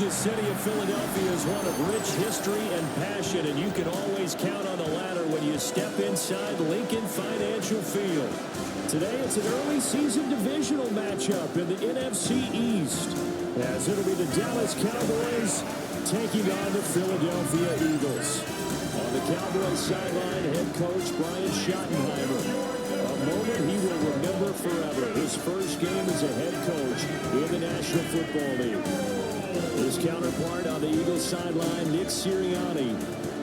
the city of Philadelphia is one of rich history and passion, and you can always count on the latter when you step inside Lincoln Financial Field. Today, it's an early season divisional matchup in the NFC East, as it'll be the Dallas Cowboys taking on the Philadelphia Eagles. On the Cowboys sideline, head coach Brian Schottenheimer. A moment he will remember forever. His first game as a head coach in the National Football League. His counterpart on the Eagles sideline, Nick Sirianni.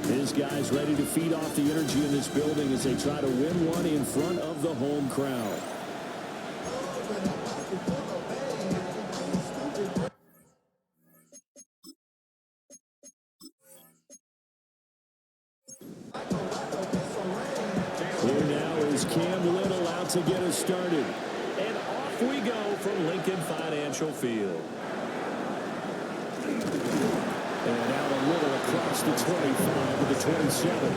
His guys ready to feed off the energy in this building as they try to win one in front of the home crowd. Here now is Cam Little out to get us started. And off we go from Lincoln Financial Field. And out a little across the 25 to the 27.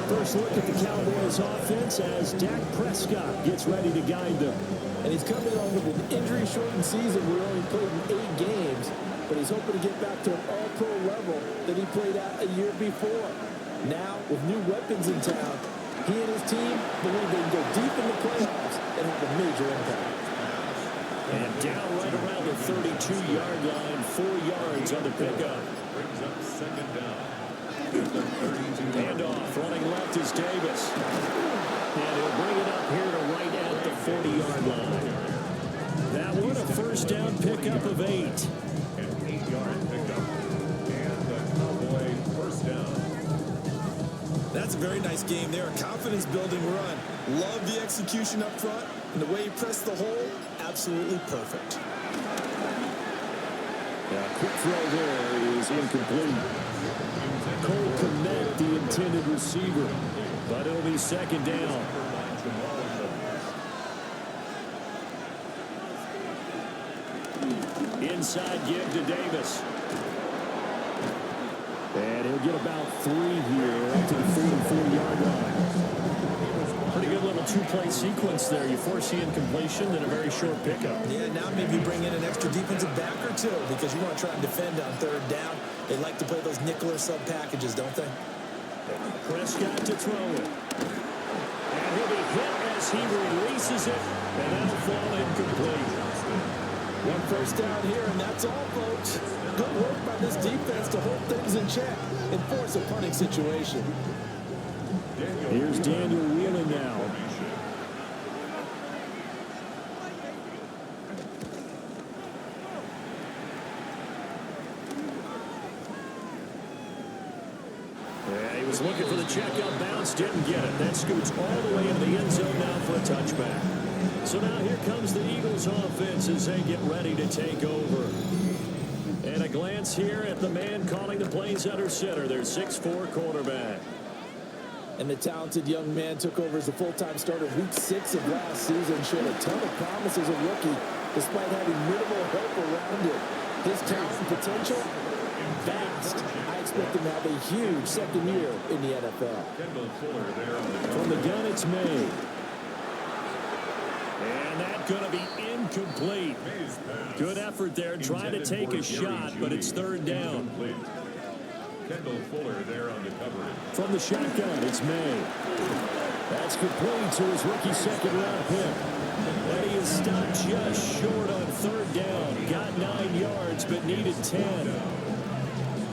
First look at the Cowboys offense as Dak Prescott gets ready to guide them. And he's coming off of an injury-shortened season where he only played in 8 games, but he's hoping to get back to an all-pro level that he played at a year before. Now, with new weapons in town, he and his team believe they can go deep in the playoffs and have a major impact. And down right around the 32-yard line, 4 yards on the pickup. Brings up second down. Handoff, running left is Davis. And he'll bring it up here to right at the 40-yard line. That one a first down pickup of 8. An 8-yard pickup. And the Cowboy first down. That's a very nice game there. A confidence-building run. Love the execution up front. And the way he pressed the hole, absolutely perfect. Quick throw there is incomplete. Cole Kmet, the intended receiver. But it'll be second down. Inside give to Davis. And he'll get about 3 here up to the 44-yard line. Pretty good little two-play sequence there. You foresee incompletion and a very short pickup. Yeah, now maybe bring in an extra defensive back or two because you want to try and defend on third down. They like to play those nickel or sub packages, don't they? Prescott to throw it. And he'll be hit as he releases it. And that'll fall incomplete. One first down here, and that's all, folks. Good work by this defense to hold things in check and force a punting situation. Here's Daniel Wheeling now. Yeah, he was looking for the check up bounce, didn't get it. That scoots all the way into the end zone now for a touchback. So now here comes the Eagles offense as they get ready to take over. And a glance here at the man calling the plays under center, their 6'4" quarterback. And the talented young man took over as a full-time starter week 6 of last season, showed a ton of promise as a rookie, despite having minimal help around him. His talent and potential, vast. I expect him to have a huge second year in the NFL. From the gun, it's May. And that's going to be incomplete. Good effort there, trying to take a shot, but it's third down. Kendall Fuller there on the coverage. From the shotgun, it's May. That's complete to his rookie second-round pick. And he is stopped just short on third down. Got 9 yards, but needed 10.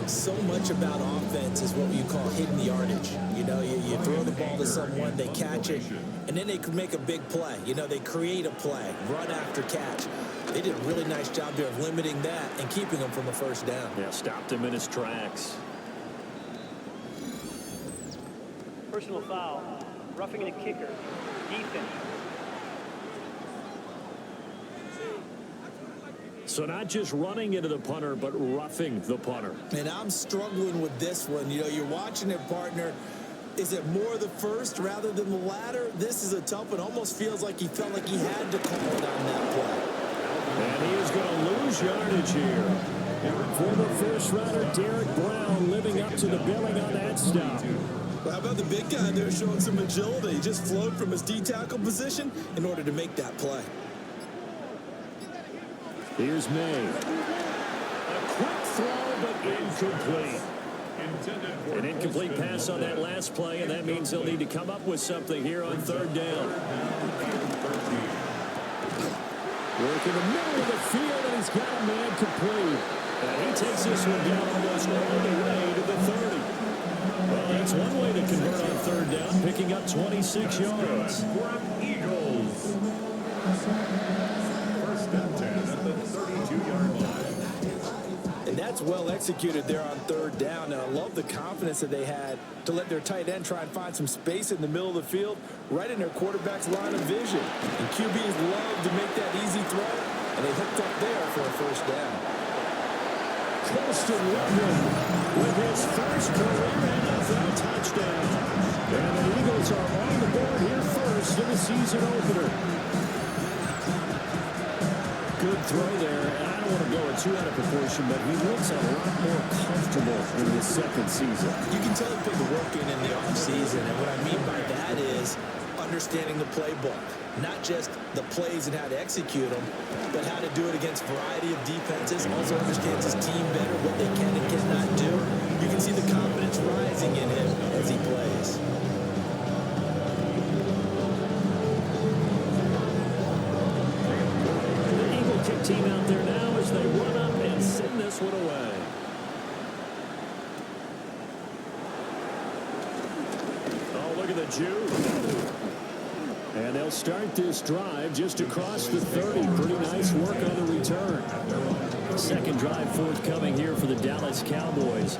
So much about offense is what you call hidden yardage. You know, you throw the ball to someone, they catch it, and then they can make a big play. You know, they create a play, run after catch. They did a really nice job there of limiting that and keeping him from a first down. Yeah, stopped him in his tracks. Personal foul, roughing the kicker, defense. So not just running into the punter, but roughing the punter. And I'm struggling with this one. You know, you're watching it, partner. Is it more the first rather than the latter? This is a tough one. Almost feels like he felt like he had to call it on that play. And he is going to lose yardage here. Former first-rounder Derek Brown living up to the billing on that stop. Well, how about the big guy there showing some agility? He just flowed from his D-tackle position in order to make that play. Here's May. A quick throw, but incomplete. An incomplete pass on that last play, and that means they'll need to come up with something here on third down. Work in the middle of the field, and he's got a man complete. And he takes this one down almost all the way to the 30. Well, that's one way to convert on third down, picking up 26 yards. Eagles. First and 10 at the 32-yard line. And that's well executed there on third down. And I love the confidence that they had to let their tight end try and find some space in the middle of the field, right in their quarterback's line of vision. And QBs love to make that easy throw, and they hooked up there for a first down. Close to London with his first career NFL touchdown. And the Eagles are on the board here first in the season opener. Good throw there, and I don't want to blow it too out of proportion, but he looks a lot more comfortable in his second season. You can tell he put the work in the offseason, and what I mean by that is understanding the playbook. Not just the plays and how to execute them, but how to do it against a variety of defenses. Also understands his team better, what they can and cannot do. You can see the confidence rising in him as he plays. Team out there now as they run up and send this one away. Oh, look at the Jew. And they'll start this drive just across the 30. Pretty nice work on the return. Second drive forthcoming here for the Dallas Cowboys.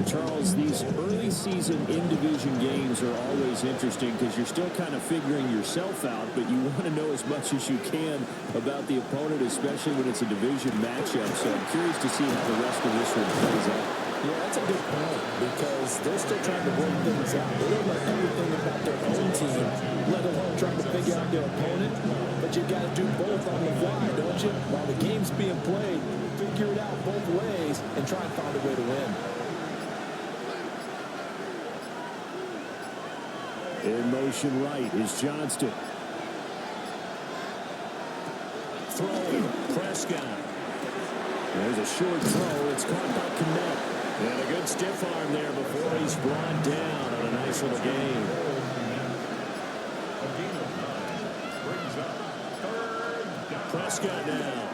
Charles, these early season in-division games are always interesting because you're still kind of figuring yourself out, but you want to know as much as you can about the opponent, especially when it's a division matchup. So I'm curious to see how the rest of this one plays out. Yeah, that's a good point because they're still trying to work things out. They don't know everything about their own team, let alone trying to figure out their opponent. But you got to do both on the fly, don't you? While the game's being played, figure it out both ways and try and find a way to win. In motion right is Johnston. Throwing, Prescott. There's a short throw. It's caught by Kmet. And a good stiff arm there before he's brought down on a nice little game. Prescott now.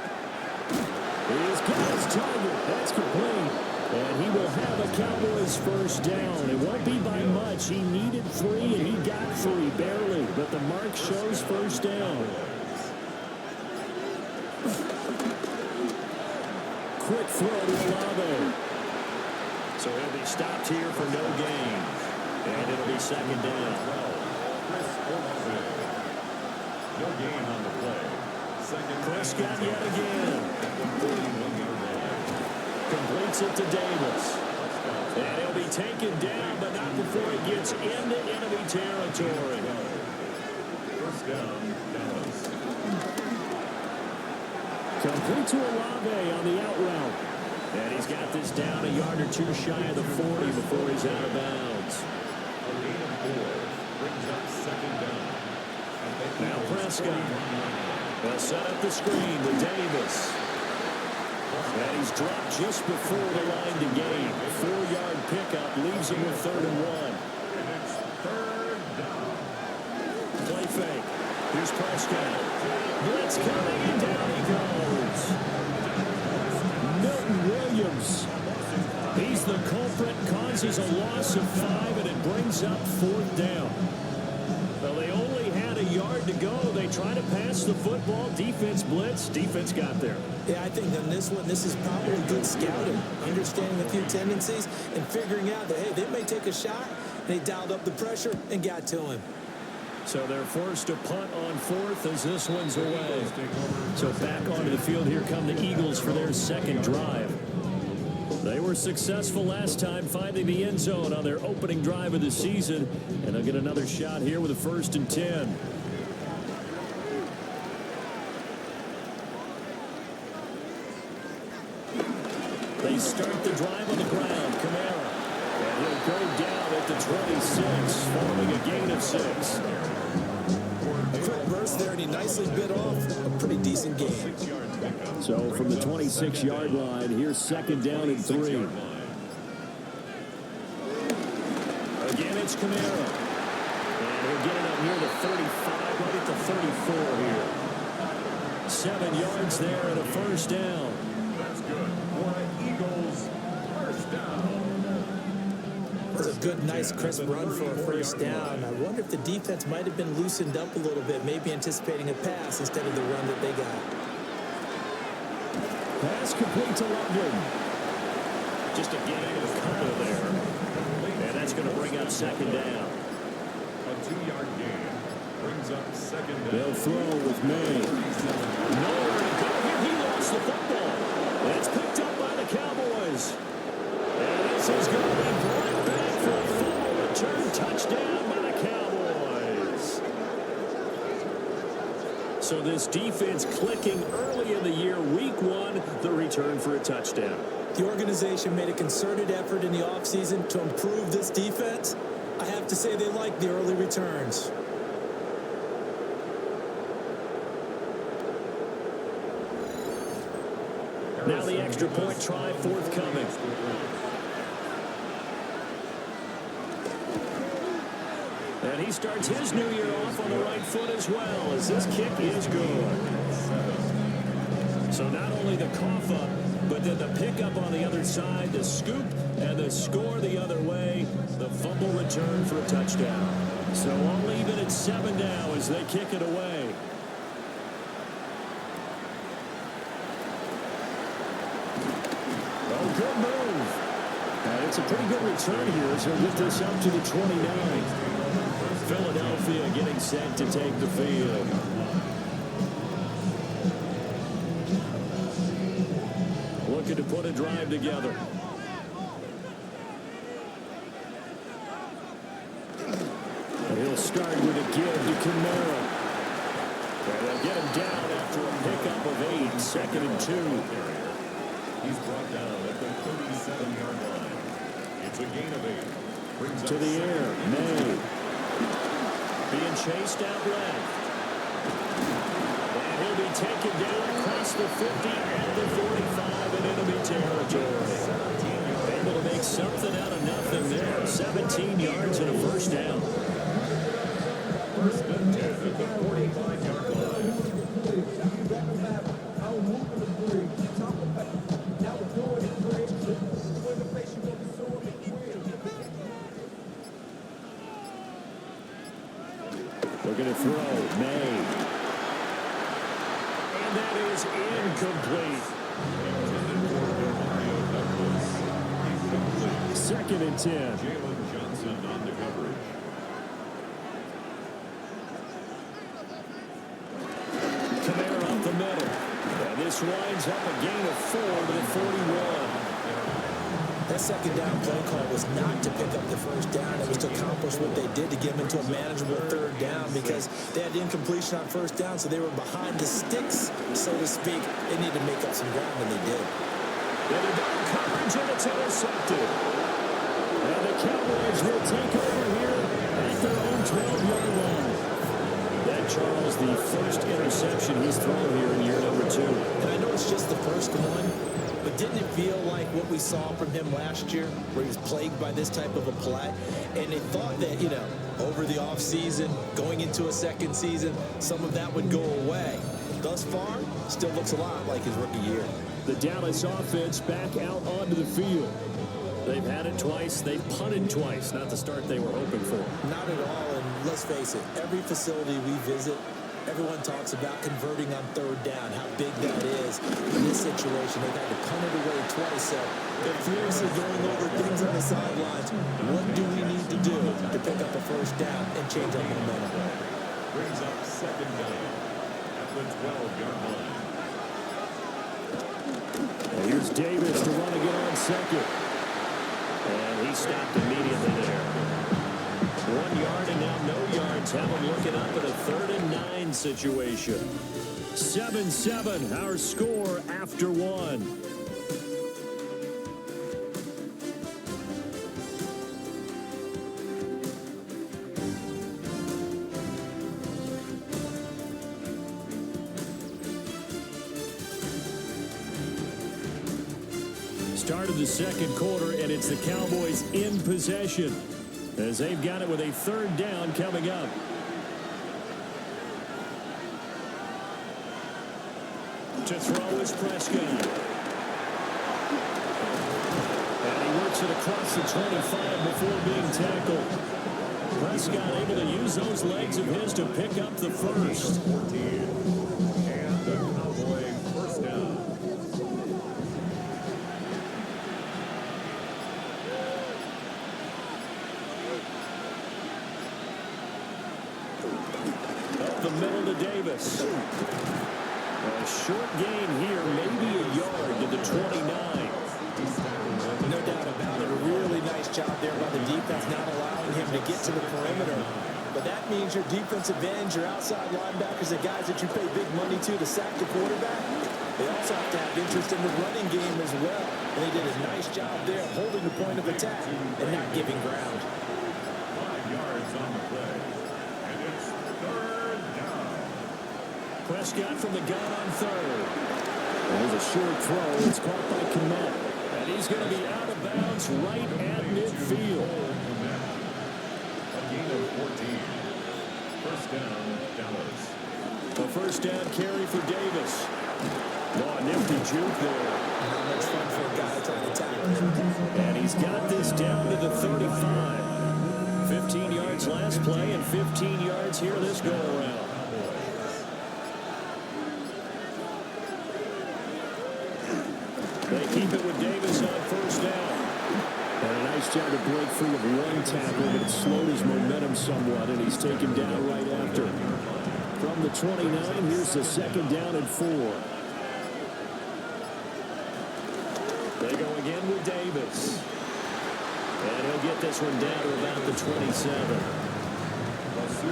He's got his target. That's complete. And he will have a Cowboys first down. It won't be by much. He needed 3, and he got 3, barely. But the mark shows first down. Quick throw to Olave. So he'll be stopped here for no gain. And it'll be second down. No gain on the play. Prescott yet again. Completes it to Davis. And he'll be taken down, but not before he gets into enemy territory. First down, Dallas. Complete to Olave on the out route. And he's got this down a yard or 2 shy of the 40 before he's out of bounds. A gain of 4 brings up second down. Now Prescott. They'll set up the screen with Davis. And he's dropped just before the line to gain. 4-yard pickup leaves him with 3rd and 1. And it's third down. Play fake. Here's Prescott. Blitz coming, and down he goes. Milton Williams. He's the culprit, causes a loss of 5, and it brings up 4th down. Well, they only had a yard to go. They try to pass the football. Defense blitz. Defense got there. Yeah, I think on this one, this is probably good scouting, understanding a few tendencies, and figuring out that, hey, they may take a shot, and they dialed up the pressure and got to him. So they're forced to punt on 4th as this one's away. So back onto the field, here come the Eagles for their second drive. They were successful last time finding the end zone on their opening drive of the season, and they'll get another shot here with a 1st and 10. They start the drive on the ground. Kamara. And he'll go down at the 26, forming a gain of 6. A quick burst there, and he nicely bit off a pretty decent game. 6 yards back. So from the 26-yard line, here's second down and 3. Again, it's Kamara. And he'll get it up near the 35, right at the 34 here. 7 yards there and a first down. That's good. For an Eagles first down. It's a good, nice, crisp run for a first down. I wonder if the defense might have been loosened up a little bit, maybe anticipating a pass instead of the run that they got. Pass complete to London. Just a gain of a couple there. And that's going to bring up second down. A 2-yard gain brings up second down. They'll throw with May. Nowhere to go here. He lost the football. And it's picked up by the Cowboys. And this is going to be brought back for a fumble return touchdown by the Cowboys. So this defense clicking early in the year, week 1, the return for a touchdown. The organization made a concerted effort in the offseason to improve this defense. I have to say they like the early returns. Now the extra point try forthcoming. And he starts his new year off on the right foot as well, as this kick is good. So not only the cough up, but then the pickup on the other side, the scoop, and the score the other way, the fumble return for a touchdown. So all even at 7 now as they kick it away. Oh, good move. And it's a pretty good return here as he'll get this up to the 29. Philadelphia getting set to take the field. Looking to put a drive together. And he'll start with a give to Kamara. And they'll get him down after a pickup of 8, second and 2. He's brought down at the 37-yard line. It's a gain of 8. Brings To up the second air, and May. Being chased out left. And he'll be taken down across the 50 and the 45 in enemy territory. Able to make something out of nothing there. 17 yards and a first down. First and 10 at the 45-yard line. Looking to throw, May. And that is incomplete. Second and 10. Jalen Johnson on the coverage. Kamara up the middle. And this winds up a gain of 4 to the 41. That second down play call was not to pick up the first down. It was to accomplish what they did to get them into a manageable third down because they had incompletion on first down, so they were behind the sticks, so to speak. They needed to make up some ground, and they did. They're down coverage, and it's intercepted. And the Cowboys will take over here at their own 12-yard line. That, Charles, the first interception he's thrown here in year number 2. And I know it's just the first one, but didn't it feel like what we saw from him last year, where he was plagued by this type of a play? And they thought that, over the offseason, going into a second season, some of that would go away. Thus far, still looks a lot like his rookie year. The Dallas offense back out onto the field. They've had it twice. They've punted twice. Not the start they were hoping for. Not at all, and let's face it, every facility we visit, everyone talks about converting on third down, how big that is. In this situation, they've had to punt it away twice, so they're furiously going over things on the sidelines. What do we need to do to pick up a first down and change our momentum? Brings up second down at the 12-yard line. And here's Davis to run again on second. And he stopped immediately there. 1 yard and now no yards. Have him looking up at a 3rd and 9 situation. 7-7, our score after 1. Start of the second quarter, and it's the Cowboys in possession as they've got it with a third down coming up. To throw is Prescott. And he works it across the 25 before being tackled. Prescott able to use those legs of his to pick up the first. 14. And the Cowboy first down. Up the middle to Davis. A short gain here, maybe a yard to the 29. No doubt about it. A really nice job there by the defense, not allowing him to get to the perimeter. But that means your defensive ends, your outside linebackers, the guys that you pay big money to sack the quarterback, they also have to have interest in the running game as well. And they did a nice job there holding the point of attack and not giving ground. 5 yards on the play. And it's third down. Prescott from the gun on third. There's a short throw. It's caught by Kmet. And he's going to be out of bounds right at midfield. A gain of 14. First down, Dallas. A first down carry for Davis. Oh, a nifty juke there. Not much fun for a guy trying to tackle him. And he's got this down to the 35. 15 yards last play and 15 yards here this go-around. They keep it with Davis on first down. And a nice job to break free of one tackle, but it slowed his momentum somewhat, and he's taken down right after. From the 29, here's the second down and 4. They go again with Davis. And he'll get this one down to about the 27.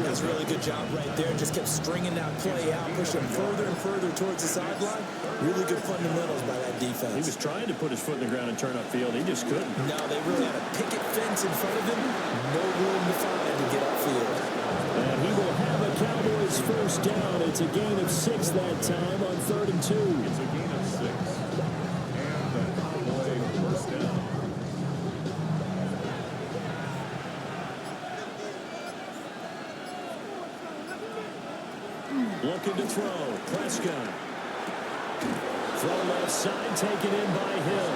That's a really good job right there. Just kept stringing that play out, pushing further and further towards the sideline. Really good fundamentals by that defense. He was trying to put his foot in the ground and turn upfield. He just couldn't. No, they really had a picket fence in front of him. No room to find to get upfield. And he will have a Cowboys first down. It's a gain of 6 that time on 3rd and 2. It's a gain of 6. And the Cowboy first down. Looking to throw. Prescott. Throw left side, taken in by Hill.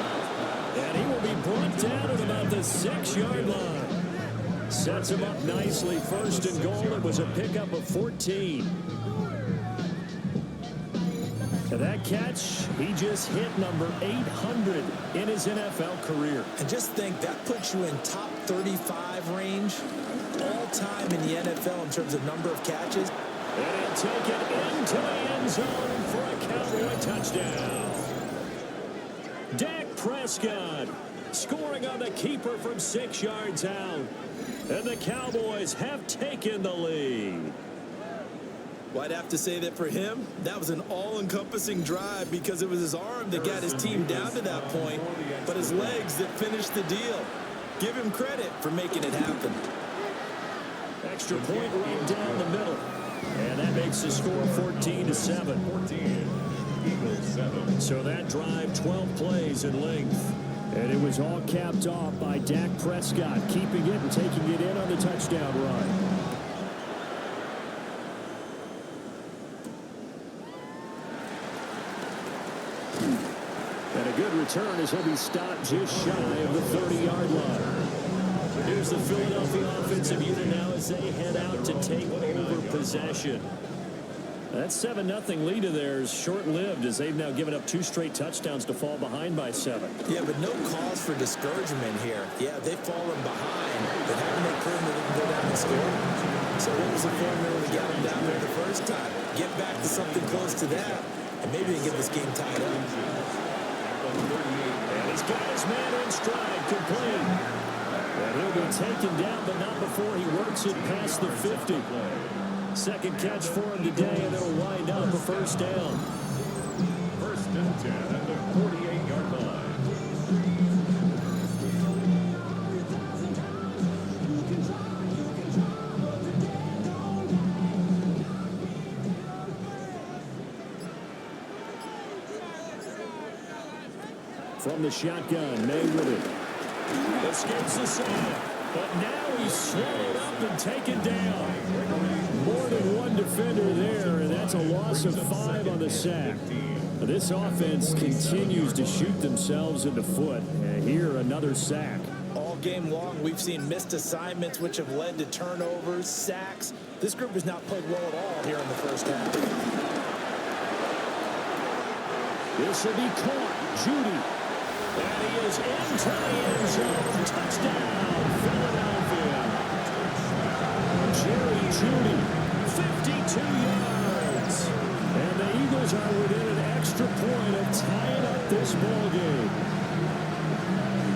And he will be brought down at about the 6-yard line. Sets him up nicely. First and goal. It was a pickup of 14. And that catch, he just hit number 800 in his NFL career. And just think, that puts you in top 35 range all time in the NFL in terms of number of catches. And he'll take it into the end zone for a Cowboy touchdown. Dak Prescott scoring on the keeper from 6 yards out. And the Cowboys have taken the lead. Well, I'd have to say that for him, that was an all-encompassing drive because it was his arm that got his team down to that point, but his legs that finished the deal. Give him credit for making it happen. Extra point right down the middle. And that makes the score 14-7. 14. Eagles 7. So that drive, 12 plays in length. And it was all capped off by Dak Prescott, keeping it and taking it in on the touchdown run. And a good return as he'll be stopped just shy of the 30-yard line. Here's the Philadelphia offensive unit now as they head out to take over possession. That 7-0 lead of theirs short-lived as they've now given up 2 straight touchdowns to fall behind by 7. Yeah, but no cause for discouragement here. Yeah, they've fallen behind, but haven't they proven that they can go down and score? So what was the formula to get them down there the first time? Get back to something close to that, and maybe they get this game tied up. And he's got his man in stride, complete. And he'll be taken down, but not before he works it past the 50. Second catch for him today, and it'll wind up a first down. First and 10 at the 48-yard line. From the shotgun, May with it. Escapes the sack. But now he's swallowed up and taken down. More than one defender there, and that's a loss of 5 on the sack. This offense continues to shoot themselves in the foot. And here, another sack. All game long, we've seen missed assignments, which have led to turnovers, sacks. This group has not played well at all here in the first half. This will be caught. Judy. And he is into the end zone. Touchdown, Philadelphia. Jerry Judy, 52 yards. And the Eagles are within an extra point of tying up this ball game.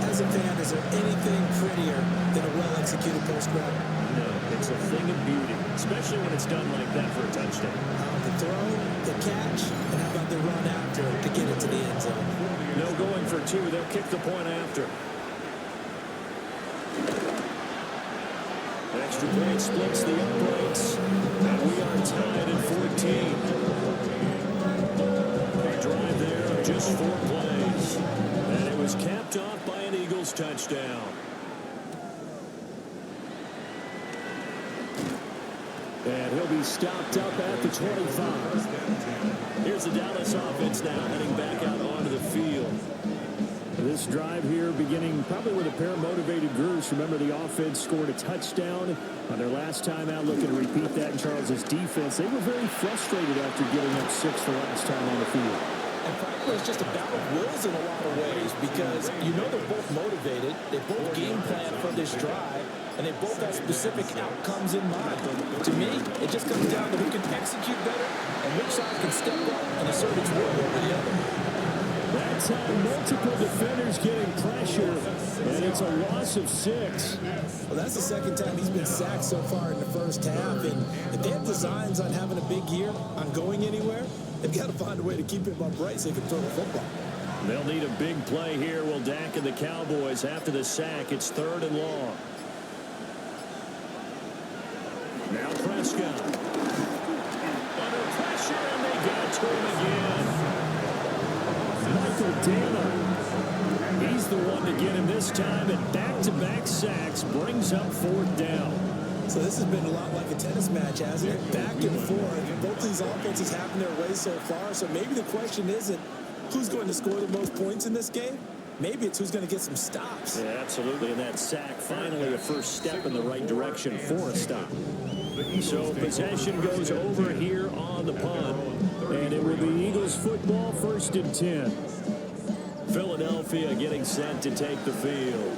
As a fan, is there anything prettier than a well-executed post route? No, it's a thing of beauty, especially when it's done like that for a touchdown. The throw, the catch, and how about the run after to get it to the end zone? No going for 2. They'll kick the point after. Extra point splits the uprights. And we are tied at 14. A drive there of just 4 plays. And it was capped off by an Eagles touchdown. And he'll be stopped up at the 25. Here's the Dallas offense now heading back out onto the field. This drive here beginning probably with a pair of motivated groups. Remember, the offense scored a touchdown on their last time out. Looking to repeat that in Charles' defense. They were very frustrated after giving up 6 the last time on the field. And frankly, it's just a battle of wills in a lot of ways because you know they're both motivated. They both game plan for this drive, and they both have specific outcomes in mind. To me, it just comes down to who can execute better and which side can step up and assert its will over the other. That time, multiple defenders getting pressure, and it's a loss of 6. Well, that's the second time he's been sacked so far in the first half, and if they have designs on having a big year, on going anywhere, they've got to find a way to keep him upright so he can throw the football. They'll need a big play here. Will Dak and the Cowboys after the sack. It's 3rd and long. Now Prescott. Under pressure, and they got to him again. Michael Dana. He's the one to get him this time, and back-to-back sacks brings up 4th down. So this has been a lot like a tennis match, hasn't it? Back and forth. Both these offenses having their way so far. So maybe the question isn't who's going to score the most points in this game. Maybe it's who's going to get some stops. Yeah, absolutely. And that sack, finally a first step in the right direction for a stop. So possession goes over here on the punt. And it will be Eagles football, 1st and 10. Philadelphia getting set to take the field.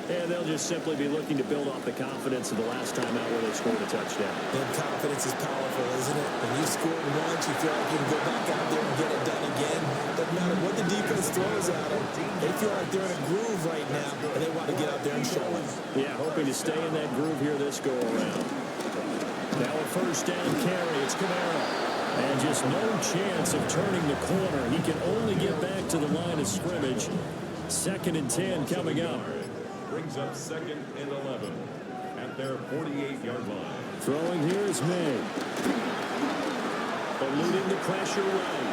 And they'll just simply be looking to build off the confidence of the last time out where they scored a touchdown. And confidence is powerful, isn't it? When you scored once, you feel like you can go back out there and get it done again. Doesn't matter what the defense throws at them. They feel like they're in a groove right now, and they want to get out there and show it. Yeah, hoping to stay in that groove here this go-around. Now a 1st down carry. It's Camaro. And just no chance of turning the corner. He can only get back to the line of scrimmage. 2nd and 10 coming up. Brings up 2nd and 11 at their 48-yard line. Throwing here is May. Eluding the pressure right.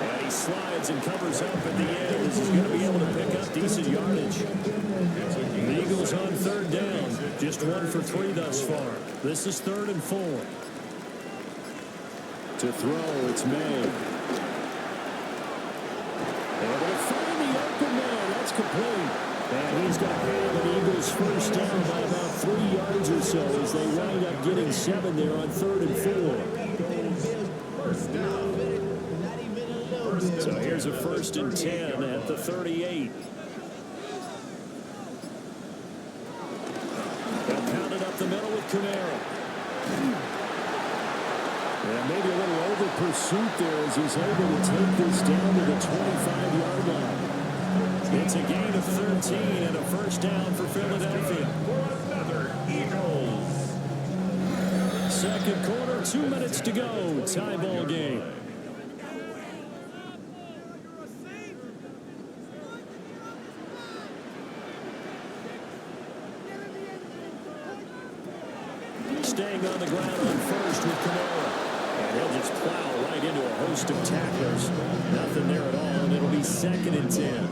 And he slides and covers up at the end. This is going to be able to pick up decent yardage. The Eagles on 3rd down. Just 1 for 3 thus far. This is 3rd and 4. To throw, it's May. Able to find the open man. That's complete. And he's got the Eagles first down by about 3 yards or so as they wind up getting 7 there on 3rd and 4. So here's a 1st and 10 at the 38. They'll pound it up the middle with Camaro. And maybe a little over pursuit there as he's able to take this down to the 25-yard line. It's a gain of 13 and a 1st down for Philadelphia. For another Eagles. 2nd quarter, 2 minutes to go. Tie ball game. Staying on the ground on 1st with Camaro. And he'll just plow right into a host of tacklers. Nothing there at all, and it'll be 2nd and 10.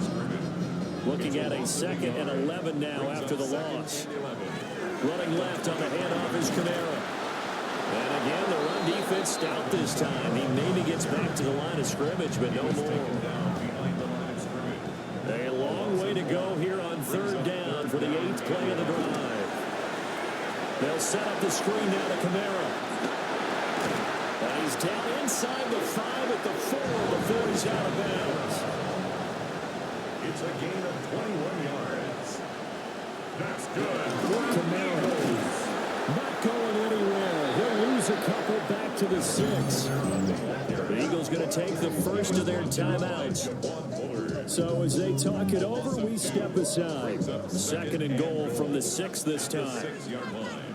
Looking at a 2nd and 11 now after the loss. Running left on the handoff is Kamara. And again, the run defense stout this time. He maybe gets back to the line of scrimmage, but no more. A long way to go here on 3rd down for the 8th play of the drive. They'll set up the screen now to Kamara. And he's down inside the 5 at the 4 before he's out of bounds. It's a gain of 21 yards. That's good. Kamara not going anywhere. He'll lose a couple back to the 6. The Eagles going to take the first of their timeouts. So as they talk it over, we step aside. 2nd and goal from the 6 this time. 6-yard line.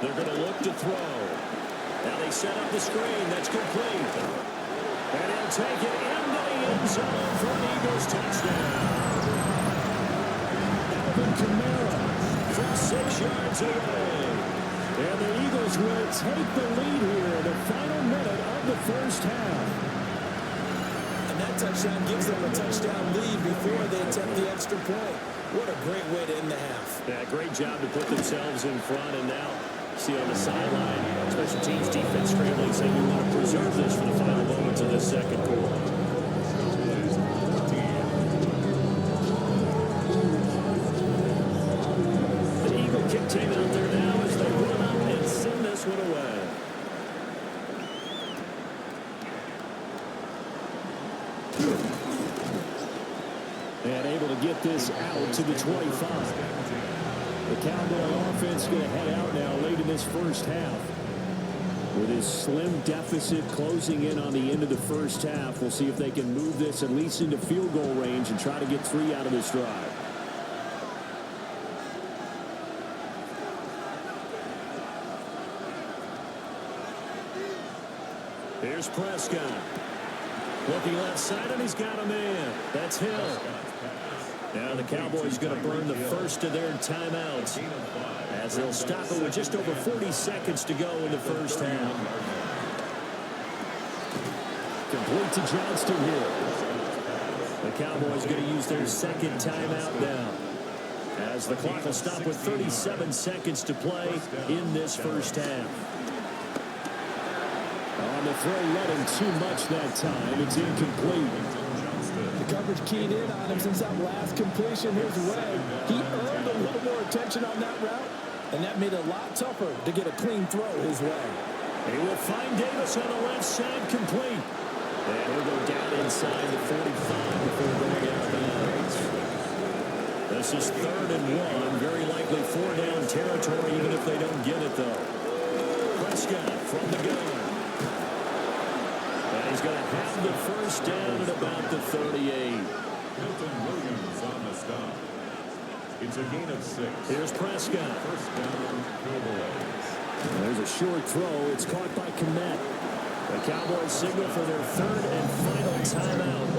They're going to look to throw. Now they set up the screen. That's complete. And he'll take it into the end zone for an Eagles touchdown. Alvin Kamara from 6 yards away. And the Eagles will take the lead here in the final minute of the first half. And that touchdown gives them a touchdown lead before they attempt the extra point. What a great way to end the half. Yeah, great job to put themselves in front, and now see on the sideline, special teams defense scrambling, saying we want to preserve this for the final moments of this second quarter. The Eagle kick team out there now as they run up and send this one away. And able to get this out to the 25. The Cowboy offense going to head out now late in this first half. With his slim deficit closing in on the end of the first half, we'll see if they can move this at least into field goal range and try to get 3 out of this drive. Here's Prescott. Looking left side, and he's got a man. That's Hill. Now the Cowboys going to burn the first of their timeouts as they'll stop it with just over 40 seconds to go in the first half. Complete to Johnston here. The Cowboys going to use their 2nd timeout now as the clock will stop with 37 seconds to play in this first half. On the throw, letting too much that time. It's incomplete. The coverage keyed in on him since that last completion his way. He earned a little more attention on that route, and that made it a lot tougher to get a clean throw his way. He will find Davis on the left side, complete. And he'll go down inside the 45 before going out of bounds. This is 3rd and 1. Very likely 4-down territory, even if they don't get it, though. Prescott from the gun. And he's going to have the first down at about the 38. Milton Williams on the stop. It's a gain of 6. Here's Prescott. First down, Cowboys. There's a short throw. It's caught by Komet. The Cowboys signal for their 3rd and final timeout.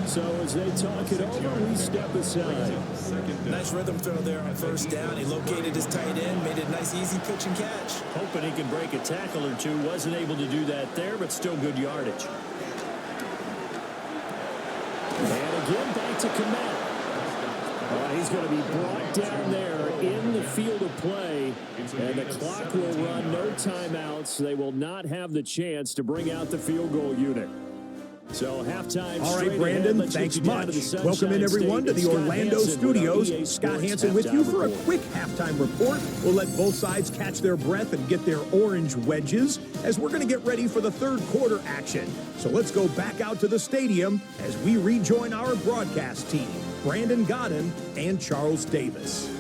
So as they talk it over, we step aside. Nice rhythm throw there on 1st down. He located his tight end, made it a nice easy pitch and catch. Hoping he can break a tackle or two. Wasn't able to do that there, but still good yardage. And again, back to Komet. He's going to be brought down there in the field of play, and the clock will run. No timeouts. They will not have the chance to bring out the field goal unit. So halftime. All right, Brandon, thanks much. Welcome in, everyone, to the Orlando studios. Scott Hansen with you for a quick halftime report. We'll let both sides catch their breath and get their orange wedges as we're going to get ready for the 3rd quarter action. So let's go back out to the stadium as we rejoin our broadcast team, Brandon Godden and Charles Davis.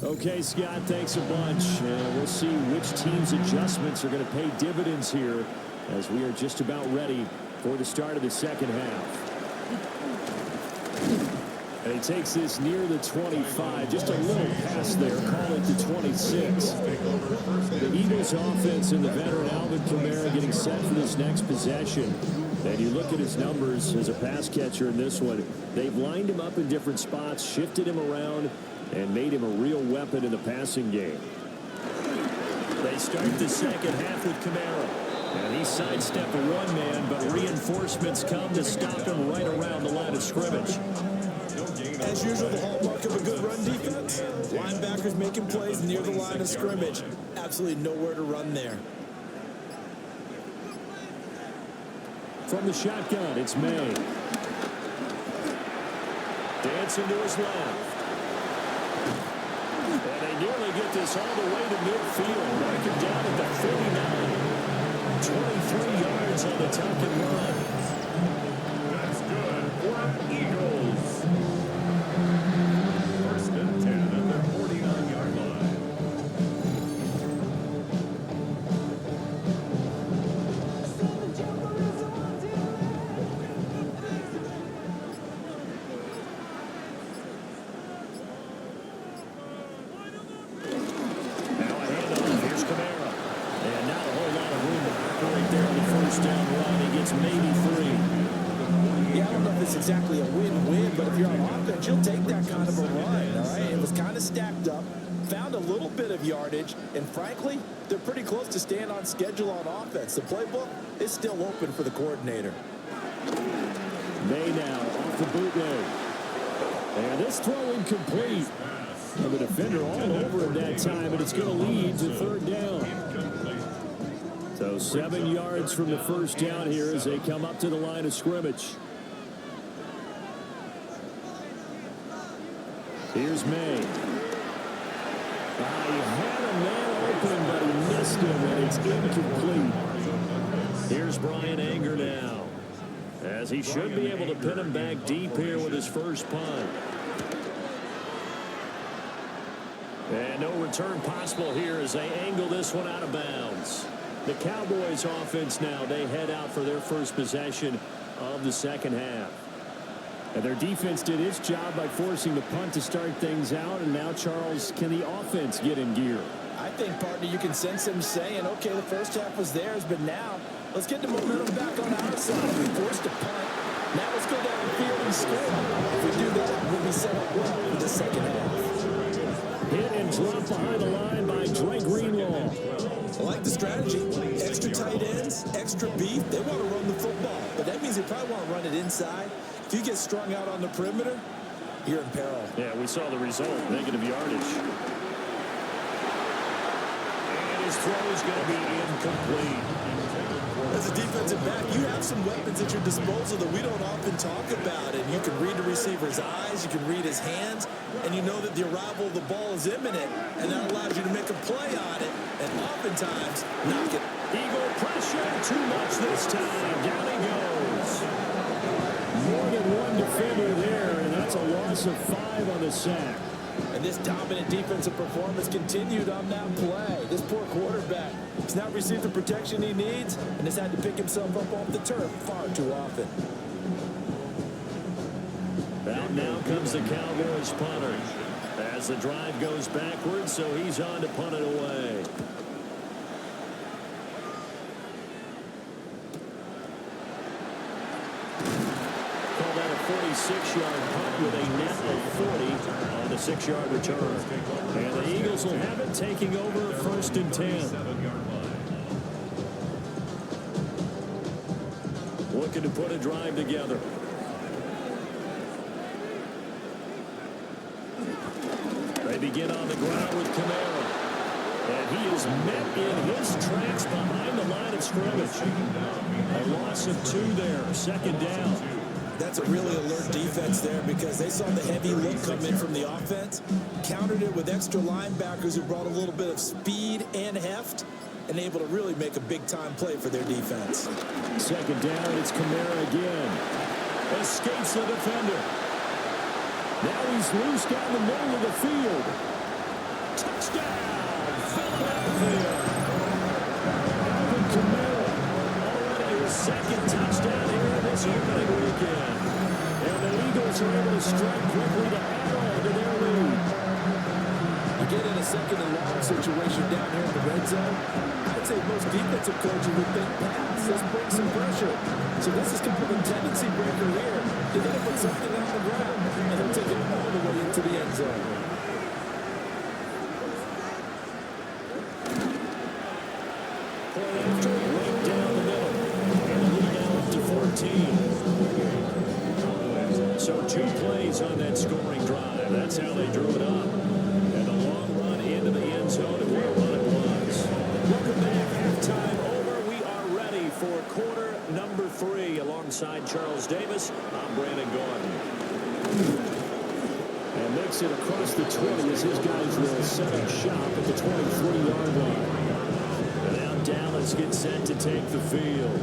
Okay, Scott, thanks a bunch. We'll see which team's adjustments are going to pay dividends here as we are just about ready for the start of the second half. And he takes this near the 25. Just a little pass there. Call it the 26. The Eagles offense and the veteran Alvin Kamara getting set for this next possession. And you look at his numbers as a pass catcher in this one. They've lined him up in different spots, shifted him around, and made him a real weapon in the passing game. They start the second half with Kamara. And he sidestepped a one-man, but reinforcements come to stop him right around the line of scrimmage. As usual, the hallmark of a good run defense. Linebackers making plays near the line of scrimmage. Absolutely nowhere to run there. From the shotgun, it's May. Dancing to his left. And they nearly get this all the way to midfield. Mark it down at the 49. 23 yards on the tuck and run. That's good for Eagles. First and 10 at their 49-yard line. Exactly a win-win, but if you're on offense, you'll take that kind of a run, all right? It was kind of stacked up, found a little bit of yardage, and frankly, they're pretty close to staying on schedule on offense. The playbook is still open for the coordinator. May now off the bootleg. And this throw incomplete. And the defender all over him that time, and it's going to lead to third down. So 7 yards from the first down here as they come up to the line of scrimmage. Here's May. He had a man open, but he missed him, and it's incomplete. Here's Brian Anger now, as he should be able to pin him back deep here with his first punt. And no return possible here as they angle this one out of bounds. The Cowboys offense now, they head out for their first possession of the second half. And their defense did its job by forcing the punt to start things out. And now, Charles, can the offense get in gear? I think, partner, you can sense them saying, okay, the first half was theirs, but now let's get the momentum back on our side. We forced a punt. Now let's go down the field and score. If we do that, we'll be set up well for the second half. Hit and drop behind the line by Dre Greenlaw. I like the strategy. Extra tight ends, extra beef. They want to run the football, but that means they probably want to run it inside. If you get strung out on the perimeter, you're in peril. Yeah, we saw the result, negative yardage. And his throw is going to be incomplete. As a defensive back, you have some weapons at your disposal that we don't often talk about. And you can read the receiver's eyes, you can read his hands, and you know that the arrival of the ball is imminent, and that allows you to make a play on it, and oftentimes knock it. Eagle pressure, too much this time. Down he goes. More than one defender there, and that's a loss of 5 on the sack. And this dominant defensive performance continued on that play. This poor quarterback has not received the protection he needs and has had to pick himself up off the turf far too often. Out now comes the Cowboys punter as the drive goes backwards, so he's on to punt it away. Call that a 46-yard punt with a net of 40 on the 6-yard return. And the Eagles will have it, taking over first and 10. Looking to put a drive together. They begin on the ground with Kamara. And he is met in his tracks behind the line of scrimmage. A loss of 2 there, second down. That's a really alert defense there because they saw the heavy look come in from the offense, countered it with extra linebackers who brought a little bit of speed and heft, and able to really make a big-time play for their defense. Second down, it's Kamara again. Escapes the defender. Now he's loose down the middle of the field. Touchdown, Philadelphia. Alvin Kamara, already his second touchdown here this opening weekend. And the Eagles are able to strike quickly to add on to their lead. You get in a second and long situation down here in the red zone. I'd say most defensive coaches would think pass. Let's bring some pressure. So this is kind of a tendency breaker here. They're going to put something on the ground, and they'll take it all the way into the end zone. Play after right down the middle. And the lead now up to 14. So 2 plays on that scoring drive. That's how they drew it up. And a long run into the end zone, and what a run it was. Welcome back. Halftime over. We are ready for quarter number 3. Alongside Charles Davis, I'm Brandon Gordon. And makes it across the 20 as his guys will set up shop at the 23-yard line. And now Dallas gets set to take the field.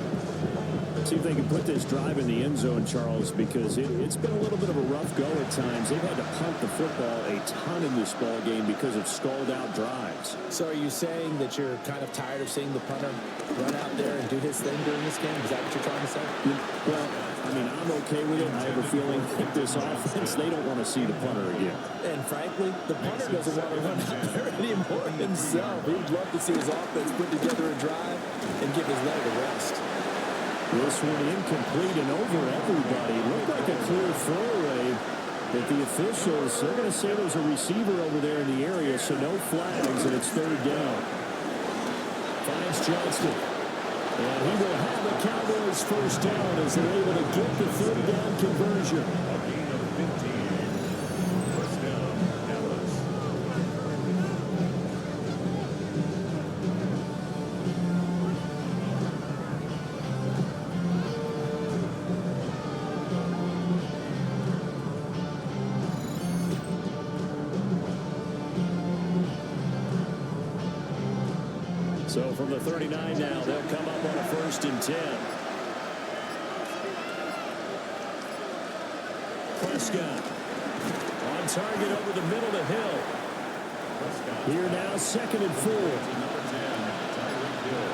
See if they can put this drive in the end zone, Charles, because it's been a little bit of a rough go at times. They've had to punt the football a ton in this ball game because of stalled-out drives. So are you saying that you're kind of tired of seeing the punter run out there and do his thing during this game? Is that what you're trying to say? Well, I mean, I'm okay with it. I have a feeling that this offense, they don't want to see the punter again. And frankly, the punter doesn't want to run out there anymore himself. He'd love to see his offense put together a drive and give his leg a rest. This one incomplete and over everybody. Looked like a clear throwaway, but the officials, they're going to say there's a receiver over there in the area, so no flags, and it's 3rd down. Finds Johnston. And he will have the Cowboys first down as they're able to get the 3rd down conversion. A gain of 15. First down, Dallas. So from the 39 now, they'll come up on a 1st and 10. Prescott on target over the middle to Hill. Here now, 2nd and 4. Number 10, Tyreek Hill.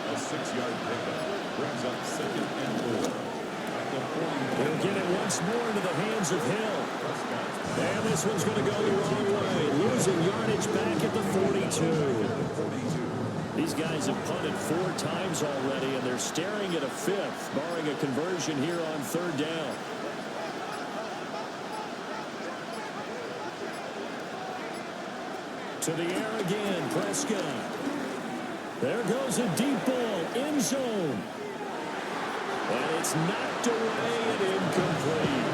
A 6-yard pickup brings up 2nd and 4. At the 40. They'll get it once more into the hands of Hill. And this one's going to go the wrong way. Losing yardage back at the 42. These guys have punted 4 times already, and they're staring at a 5th, barring a conversion here on 3rd down. To the air again, Prescott. There goes a deep ball, end zone. And it's knocked away and incomplete.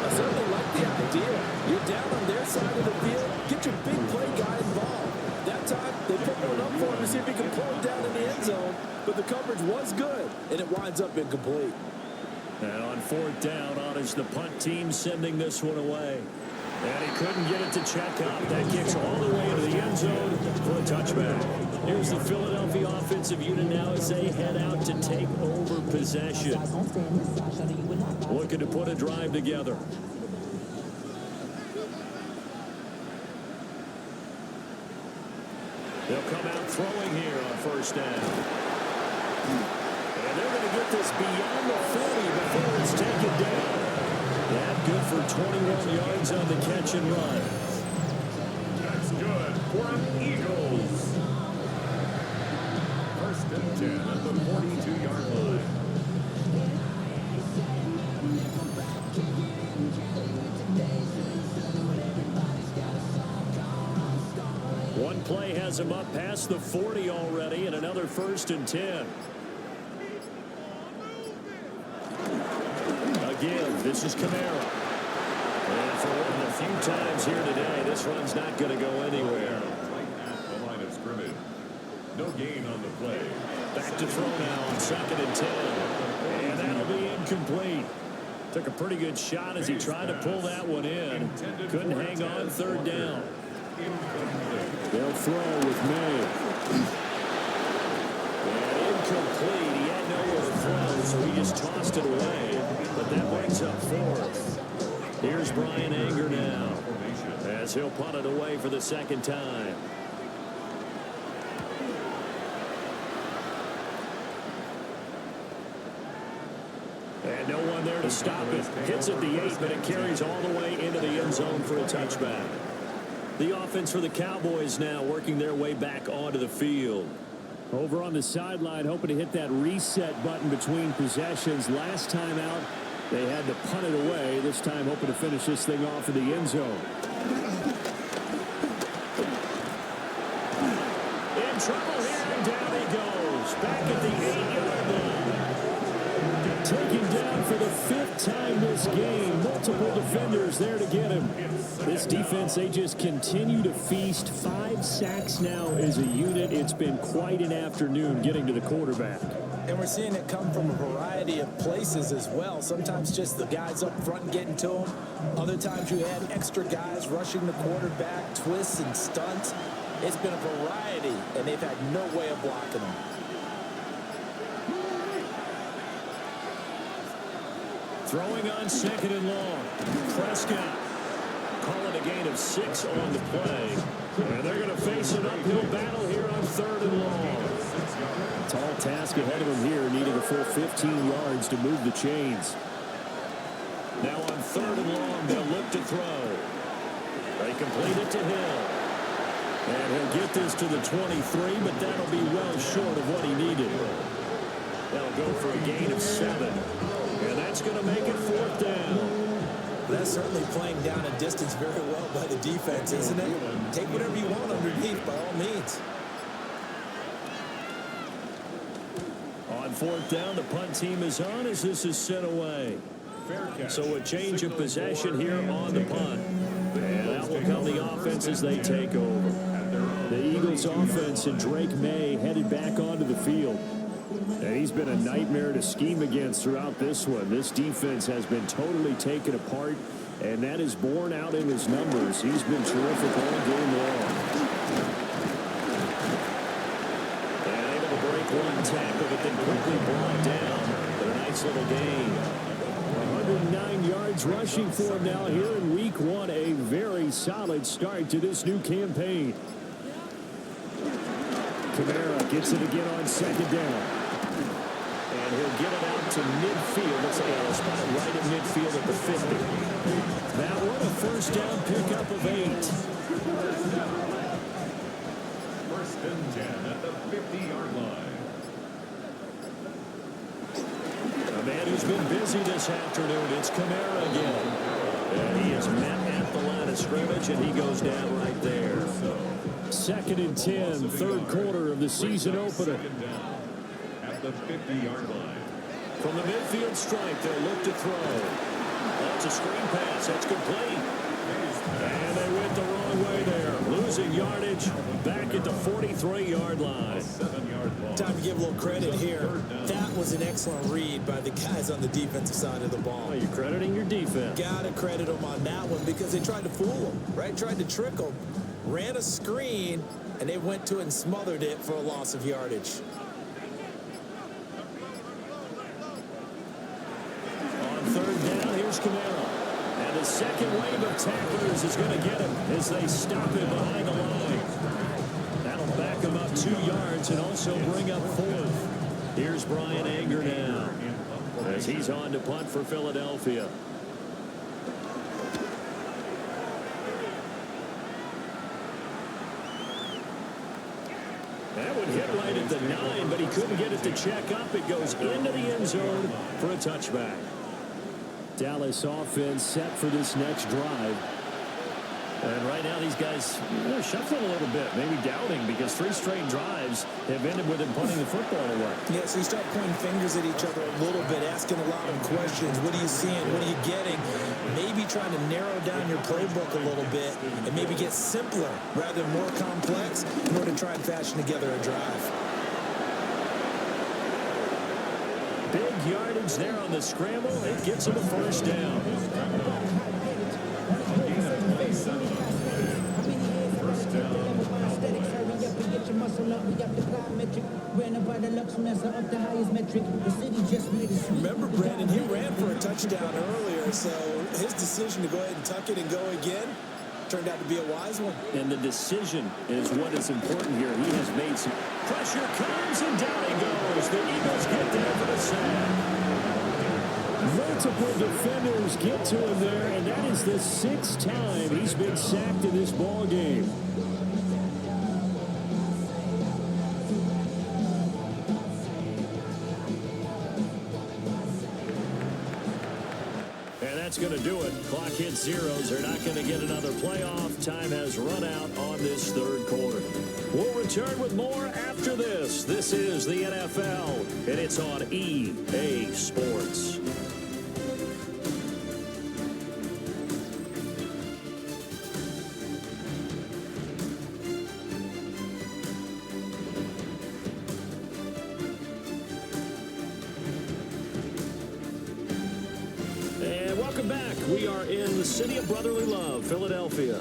I certainly like the idea. You're down on their side of the field. Get your big play guy involved. That time, they put one up for him to see if he can pull it down in the end zone. But the coverage was good, and it winds up incomplete. And on 4th down, on is the punt team sending this one away. And he couldn't get it to check up. That kicks all the way into the end zone for a touchback. Here's the Philadelphia offensive unit now as they head out to take over possession. Looking to put a drive together. They'll come out throwing here on 1st down. And they're going to get this beyond the 40 before it's taken down. That good for 21 yards on the catch and run. That's good for an Eagles. 1st and 10 at the 42-yard line. One play has him up past the 40 already, and another 1st and 10. Again, this is Kamara. And for one of the few times here today, this run's not going to go anywhere. Right at the line of scrimmage. No gain on the play. Back to throw now on 2nd and 10. And that'll be incomplete. Took a pretty good shot as he tried to pull that one in. Couldn't hang on 3rd down. They'll throw with May. And incomplete. He had nowhere to throw, so he just tossed it away. But that brings up 4th. Here's Brian Anger now, as he'll punt it away for the 2nd time. And no one there to stop it. Hits at the 8, but it carries all the way into the end zone for a touchback. The offense for the Cowboys now working their way back onto the field. Over on the sideline, hoping to hit that reset button between possessions. Last time out, they had to punt it away. This time, hoping to finish this thing off in the end zone. In trouble here, and down he goes. Back at the 8-yard line. Taken down for the 5th time this game. Multiple defenders there to get him. This defense, they just continue to feast. 5 sacks now as a unit. It's been quite an afternoon getting to the quarterback. And we're seeing it come from a variety of places as well. Sometimes just the guys up front getting to him. Other times you had extra guys rushing the quarterback, twists and stunts. It's been a variety, and they've had no way of blocking them. Throwing on 2nd and long. Prescott calling a gain of 6 on the play. And they're going to face an uphill battle here on 3rd and long. Tall task ahead of him here, needing a full 15 yards to move the chains. Now on 3rd and long, they'll look to throw. They complete it to Hill. And he'll get this to the 23, but that'll be well short of what he needed. They'll go for a gain of 7. And that's going to make it 4th down. That's certainly playing down a distance very well by the defense, isn't it? Take whatever you want underneath, by all means. On 4th down, the punt team is on as this is sent away. So a change of possession here on the punt. And that will come the offense as they take over. The Eagles offense and Drake May headed back onto the field. And he's been a nightmare to scheme against throughout this one. This defense has been totally taken apart, and that is borne out in his numbers. He's been terrific all game long. And able to break one tackle, but then quickly brought down. But a nice little gain. 109 yards rushing for him now here in week 1. A very solid start to this new campaign. Kamara gets it again on 2nd down. And he'll get it out to midfield. Let's say a spot right at midfield at the 50. That one a 1st down pickup of 8. 1st and 10 at the 50-yard line. A man who's been busy this afternoon. It's Kamara again. And he is met at the line of scrimmage, and he goes down right there. 2nd and 10, 3rd quarter of the season opener. At the 50-yard line. From the midfield stripe, they'll look to throw. That's a screen pass. That's complete. And they went the wrong way there. Losing yardage back at the 43-yard line. 7-yard ball. Time to give a little credit here. That was an excellent read by the guys on the defensive side of the ball. Well, you're crediting your defense. Got to credit them on that one because they tried to fool them, right? Tried to trick them. Ran a screen, and they went to it and smothered it for a loss of yardage. On 3rd down, here's Kamara. And the second wave of tacklers is going to get him as they stop him behind the line. That'll back him up 2 yards and also bring up 4th. Here's Brian Anger now as he's on to punt for Philadelphia. That would hit right at the 9, but he couldn't get it to check up. It goes into the end zone for a touchback. Dallas offense set for this next drive. And right now these guys are shuffling a little bit, maybe doubting, because 3 straight drives have ended with them punting the football away. Yeah, so you start pointing fingers at each other a little bit, asking a lot of questions. What are you seeing? What are you getting? Maybe trying to narrow down your playbook a little bit and maybe get simpler rather than more complex in order to try and fashion together a drive. Big yardage there on the scramble. It gets him a 1st down. Remember, Brandon, he ran for a touchdown earlier, so his decision to go ahead and tuck it and go again turned out to be a wise one. And the decision is what is important here. He has made some pressure comes, and down he goes. The Eagles get there for the sack. Multiple defenders get to him there, and that is the 6th time he's been sacked in this ball game. And that's going to do it. Clock hits zeros. They're not going to get another playoff. Time has run out on this 3rd quarter. We'll return with more after this. This is the NFL, and it's on EA Sports. Welcome back. We are in the city of brotherly love, Philadelphia.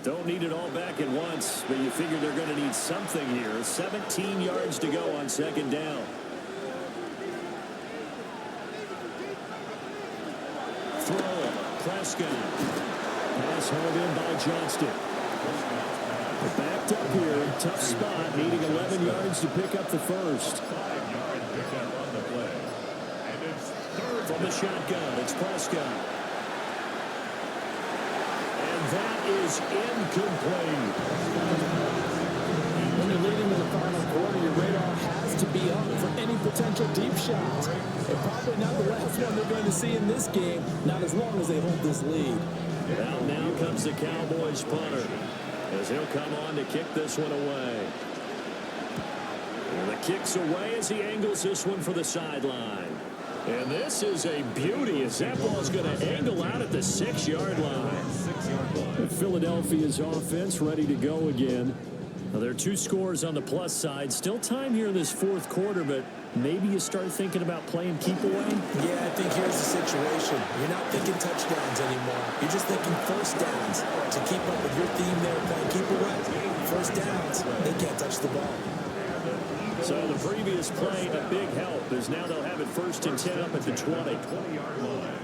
Don't need it all back at once, but you figure they're going to need something here. 17 yards to go on 2nd down. Throw, Prescott. Pass hauled in by Johnston. They're backed up here. Tough spot, needing 11 yards to pick up the first. 5-yard pickup on the play. And it's 3rd from the shotgun. It's Prescott. And that is incomplete. When you're leading in the final quarter, your radar has to be up for any potential deep shots. And probably not the last one they're going to see in this game, not as long as they hold this lead. Well, now comes the Cowboys punter, as he'll come on to kick this one away. And the kick's away as he angles this one for the sideline. And this is a beauty as that ball's going to angle out at the 6-yard line. Philadelphia's offense ready to go again. Now, there are 2 scores on the plus side. Still time here in this 4th quarter, but maybe you start thinking about playing keep away? Yeah, I think here's the situation. You're not thinking touchdowns anymore. You're just thinking first downs. To keep up with your theme there, playing keep away. First downs, they can't touch the ball. So the previous play, a big help, as now they'll have it 1st and 10 up at the 20-yard line.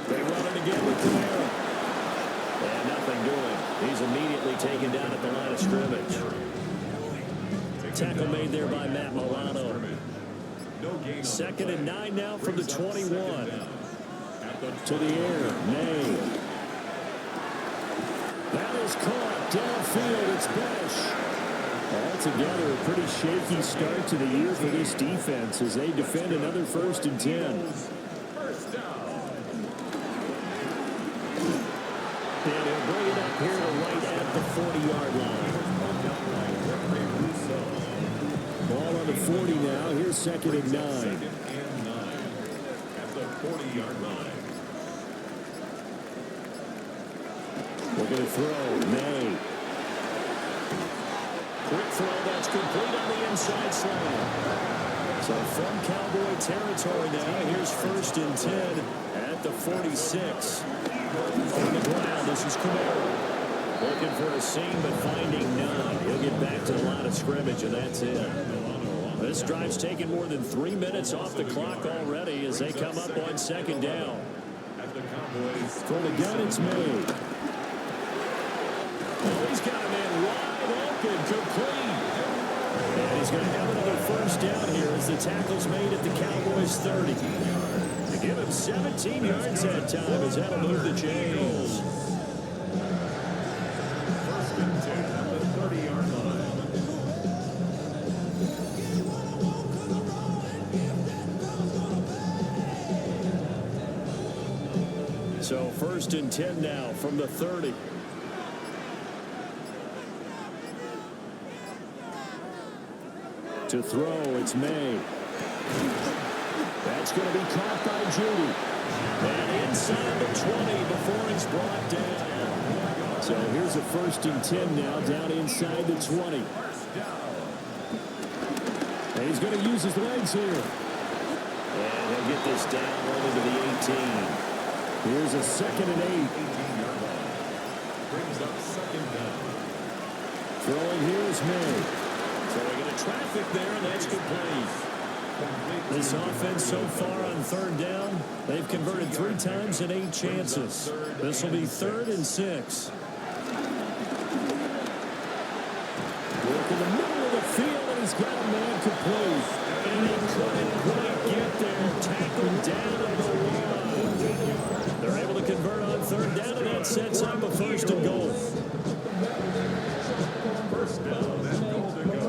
They run it again with Camara. And nothing doing. He's immediately taken down at the line of scrimmage. Tackle made there by Matt Milano. 2nd and 9 now from the 21. To the air, May. That is caught downfield. It's Bush. Altogether, a pretty shaky start to the year for this defense as they defend another 1st and 10. And he'll bring it up here to right at the 40-yard line. Ball on the 40 now. Here's 2nd and 9. At the 40-yard line. We're going to throw. May. Quick throw. That's complete on the inside slant. So from Cowboy territory now, here's 1st and 10 at the 46. On the ground, this is Camara. Looking for a seam, but finding none. He'll get back to the line of scrimmage, and that's it. This drive's taken more than 3 minutes off the clock already as they come up on 2nd down. From the gun, it's made. Oh, he's got a man wide open, complete. And he's going to have another 1st down here as the tackle's made at the Cowboys 30. To give him 17 yards that time as that'll move the chains. 1st and 10 at the 30-yard line. So 1st and 10 now from the 30. To throw, it's May. That's going to be caught by Judy. And inside the 20 before he's brought down. So here's a 1st and 10 now down inside the 20. And he's going to use his legs here. And he'll get this down only to the 18. Here's a 2nd and 8. Brings up 2nd down. Throwing here is May. So we get a traffic there, and that's complete. This offense so far on 3rd down, they've converted 3 times in 8 chances. This will be 3rd and 6. Work in the middle of the field, and he's got a man complete. And he couldn't quite get there. Tackled down at the line. They're able to convert on third down, and that sets up a first and goal. First down and goal to go.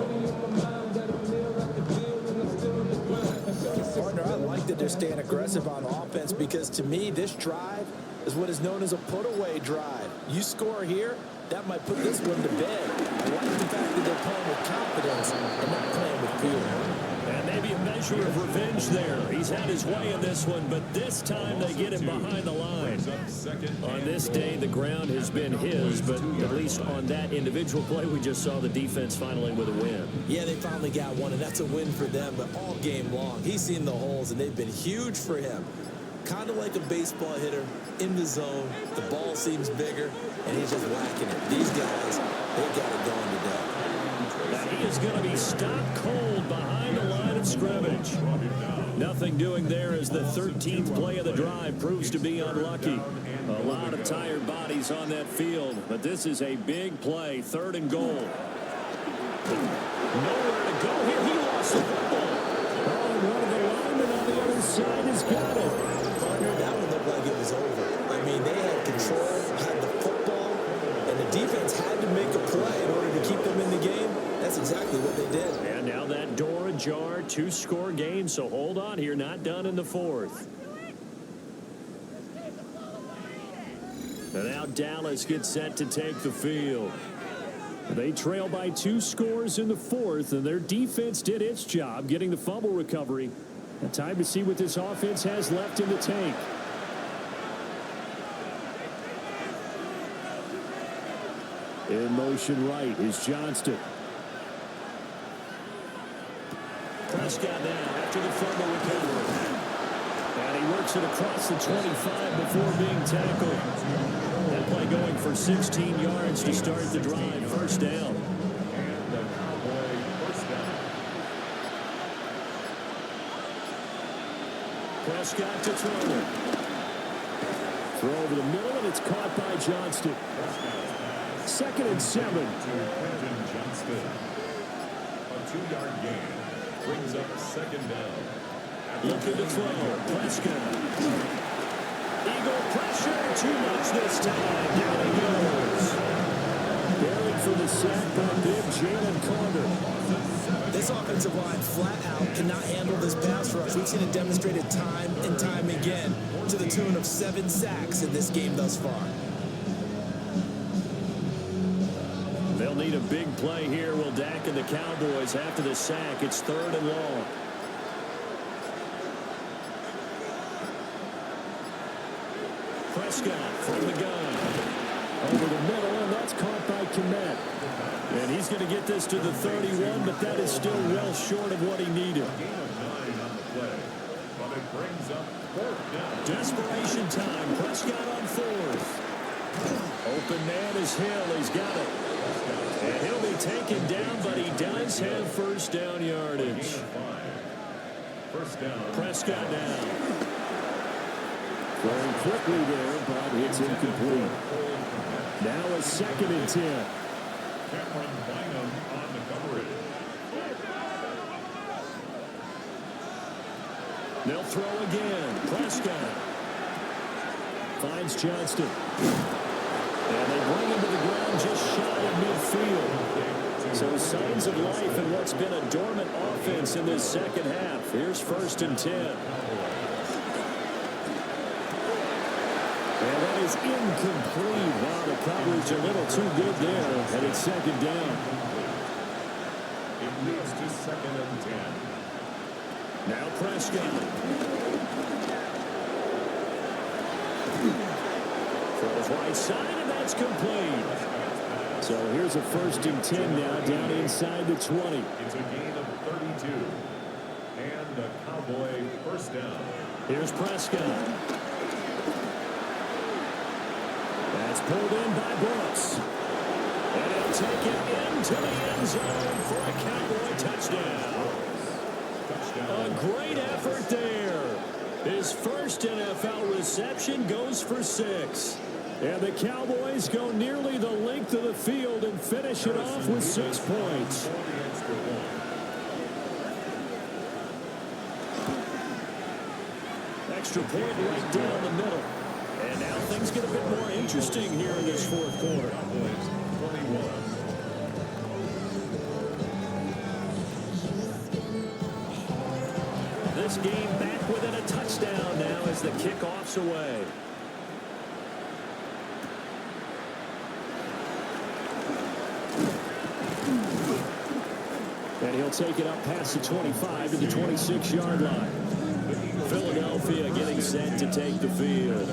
Partner, I like that they're staying aggressive on offense because to me, this drive is what is known as a put-away drive. You score here, that might put this one to bed. I like the fact that they're playing with confidence and not playing with fear. And maybe a measure of revenge there. He's had his way in this one, but this time they get him behind the line. On this day, the ground has been his, but at least on that individual play, we just saw the defense finally with a win. Yeah, they finally got one, and that's a win for them, but all game long, he's seen the holes, and they've been huge for him. Kind of like a baseball hitter in the zone. The ball seems bigger, and he's just whacking it. These guys, they got it going today. Now he is going to be stopped cold behind the line of scrimmage. Nothing doing there as the 13th play of the drive proves to be unlucky. A lot of tired bodies on that field, but this is a big play, third and goal. Nowhere to go here. He lost the football. Oh, and one of the linemen on the other side has got it. Partner, that one looked like it was over. I mean, they had control, had the football, and the defense had to make a play in order to keep them in the game. That's exactly what they did. And now that door ajar, two-score game, so hold on here, not done in the fourth. And now Dallas gets set to take the field. They trail by 2 scores in the fourth, and their defense did its job getting the fumble recovery. And time to see what this offense has left in the tank. In motion right is Johnston. Prescott now after the fumble recovery. And he works it across the 25 before being tackled. That play going for 16 yards to start the drive. First down. And the Cowboy first down. Prescott to throw. Throw over the middle, and it's caught by Johnston. Second and 7. Quentin Johnston. A 2-yard gain. Brings up second down. Looking to throw. Prescott. Eagle pressure. Too much this time. Down he goes. Buried for the sack by big Jalen Carter. This offensive line flat out cannot handle this pass rush. We've seen it demonstrated time and time again to the tune of 7 sacks in this game thus far. They'll need a big play here. Will Dak and the Cowboys after the sack. It's third and long. Prescott from the gun. Over the middle, and that's caught by Kmet. And he's going to get this to the 31, but that is still well short of what he needed. Gain of 9 on the play. But it brings up fourth down. Desperation time. Prescott on fourth. Open man is Hill. He's got it. And he'll be taken down, but he does have first down yardage. First down. Prescott now. Throwing quickly there, but it's incomplete. Now a second and 10. Cameron Bynum on the coverage. They'll throw again. Prescott finds Johnston. And they bring him to the ground just shy of midfield. So signs of life in what's been a dormant offense in this second half. Here's first and 10. And that is incomplete. Wow, the coverage a little too good there. And it's second down. It leads to second and 10. Now Prescott. Throws right side, and that's complete. So here's a first and 10 now down inside the 20. It's a gain of 32. And a Cowboy first down. Here's Prescott. That's pulled in by Brooks. And he'll take it into the end zone for a Cowboy touchdown. A great effort there. His first NFL reception goes for 6. And the Cowboys go nearly the length of the field and finish it off with 6 points. extra point right down the middle. And now things get a bit more interesting here in this fourth quarter. 21. This game back within a touchdown now as the kickoff's away. And he'll take it up past the 25 to the 26-yard line. Philadelphia getting set to take the field.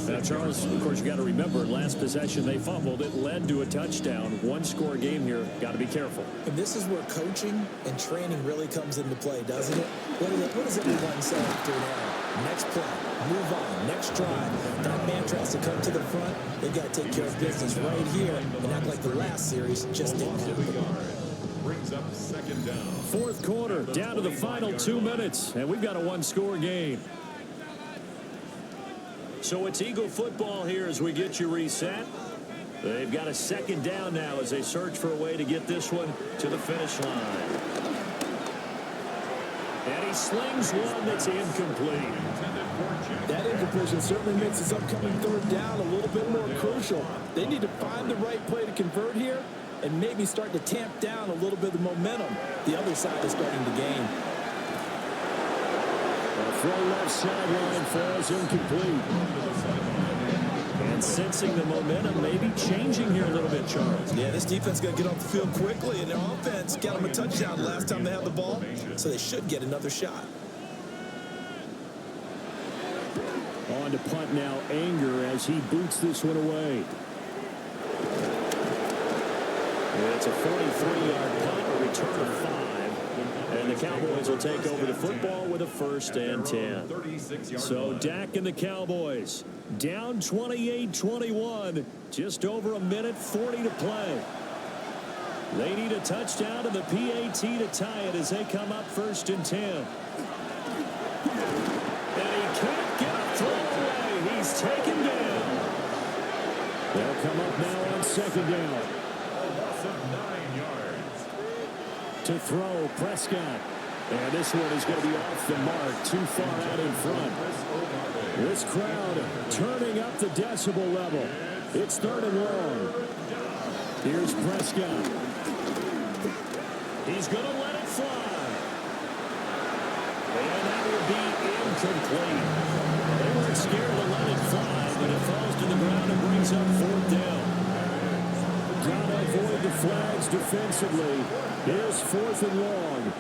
Now, Charles, of course, you got to remember, last possession they fumbled. It led to a touchdown. One-score game here. Got to be careful. And this is where coaching and training really comes into play, doesn't it? What does everyone say after an error? Next play, move on, next drive. That man tries to come to the front. They've got to take care of business right here and act like the last series just didn't happen. Brings up second down. Fourth quarter, down to the final 2 minutes, and we've got a one-score game. So it's Eagle football here as we get you reset. They've got a second down now as they search for a way to get this one to the finish line. And he slings one that's incomplete. That incompletion certainly makes this upcoming third down a little bit more crucial. They need to find the right play to convert here and maybe start to tamp down a little bit of momentum the other side is starting to gain. Throw left sideline falls incomplete. And sensing the momentum maybe changing here a little bit, Charles. Yeah, this defense got to get off the field quickly, and their offense got them a touchdown last time they had the ball, so they should get another shot. On to punt now, Anger as he boots this one away. It's a 43-yard punt, a return of 5. And the Cowboys will take over the football with a 1st and 10. So Dak and the Cowboys down 28-21. Just over a minute 40 to play. They need a touchdown and the PAT to tie it as they come up 1st and 10. And he can't get a throw away. He's taken down. They'll come up now on 2nd down. To throw, Prescott. And this one is going to be off the mark, too far out in front. This crowd turning up the decibel level. It's 3rd and long. Here's Prescott. He's going to let it fly. And that will be incomplete. They weren't scared to let it fly, but it falls to the ground and brings up 4th down. Gotta avoid the flags defensively. Here's 4th and long.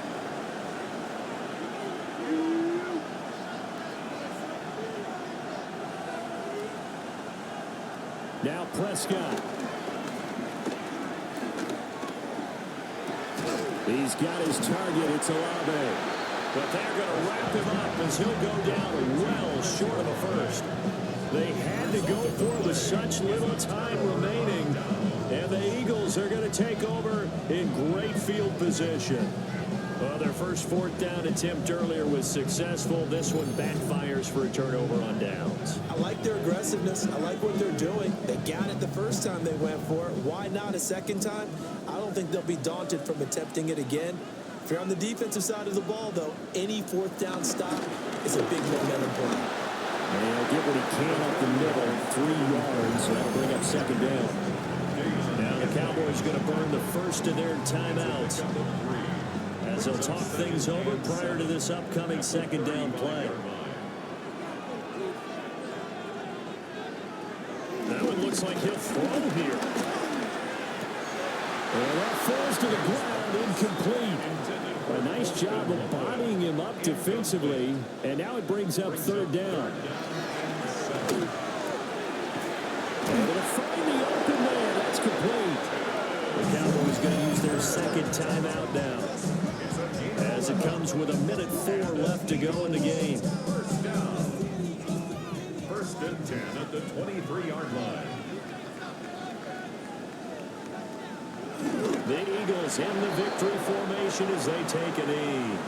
Now Prescott. He's got his target. It's Olave. But they're going to wrap him up as he'll go down well short of a 1st. They had to go for it with such little time remaining. And the Eagles are going to take over in great field position. Well, their first 4th down attempt earlier was successful. This one backfires for a turnover on downs. I like their aggressiveness. I like what they're doing. They got it the first time they went for it. Why not a second time? I don't think they'll be daunted from attempting it again. If you're on the defensive side of the ball, though, any 4th down stop is a big momentum play. And he'll get what he can up the middle, 3 yards. That'll bring up 2nd down. Now the Cowboys are going to burn the first of their timeouts as they'll talk things over prior to this upcoming 2nd down play. That one looks like he'll throw here. And that falls to the ground, incomplete. A nice job of bodying him up defensively, and now it brings up 3rd down. And they'll find the open man. That's complete. The Cowboys going to use their 2nd timeout now, as it comes with a minute 4 left to go in the game. 1st and 10 at the 23-yard line. The Eagles in the victory formation as they take a knee.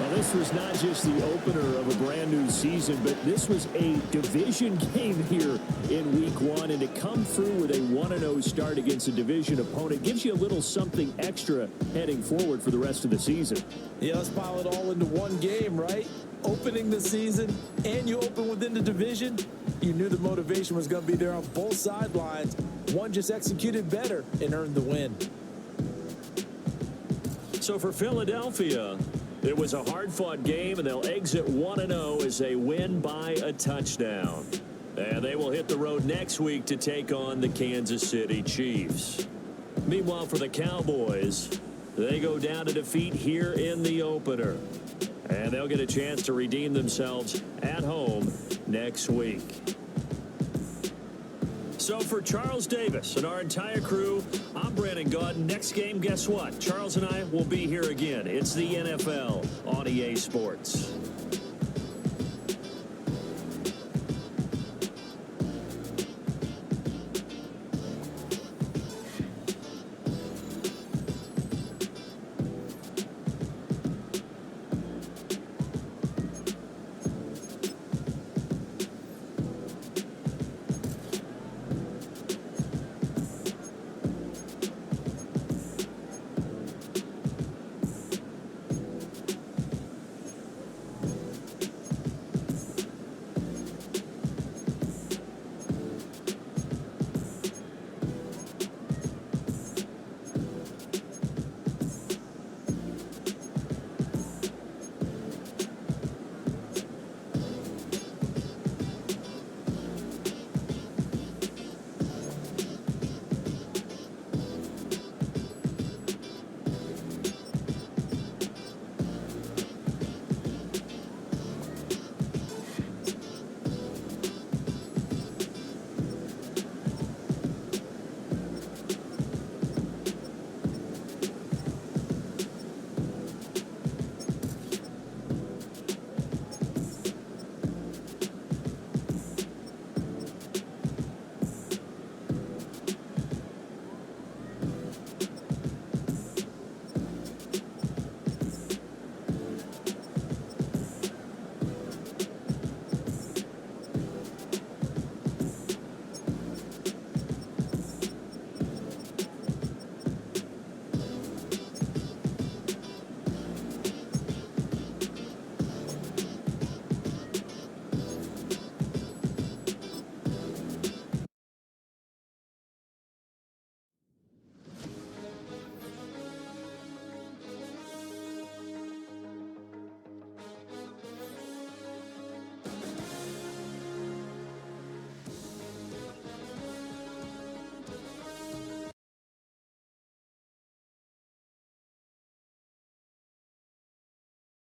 Well, this was not just the opener of a brand new season, but this was a division game here in week 1. And to come through with a 1-0 start against a division opponent gives you a little something extra heading forward for the rest of the season. Yeah, let's pile it all into one game, right? Opening the season, and you open within the division. You knew the motivation was going to be there on both sidelines. One just executed better and earned the win. So for Philadelphia, it was a hard-fought game, and they'll exit 1-0 as they win by a touchdown. And they will hit the road next week to take on the Kansas City Chiefs. Meanwhile, for the Cowboys, they go down to defeat here in the opener. And they'll get a chance to redeem themselves at home next week. So for Charles Davis and our entire crew, I'm Brandon Gaudin. Next game, guess what? Charles and I will be here again. It's the NFL on EA Sports.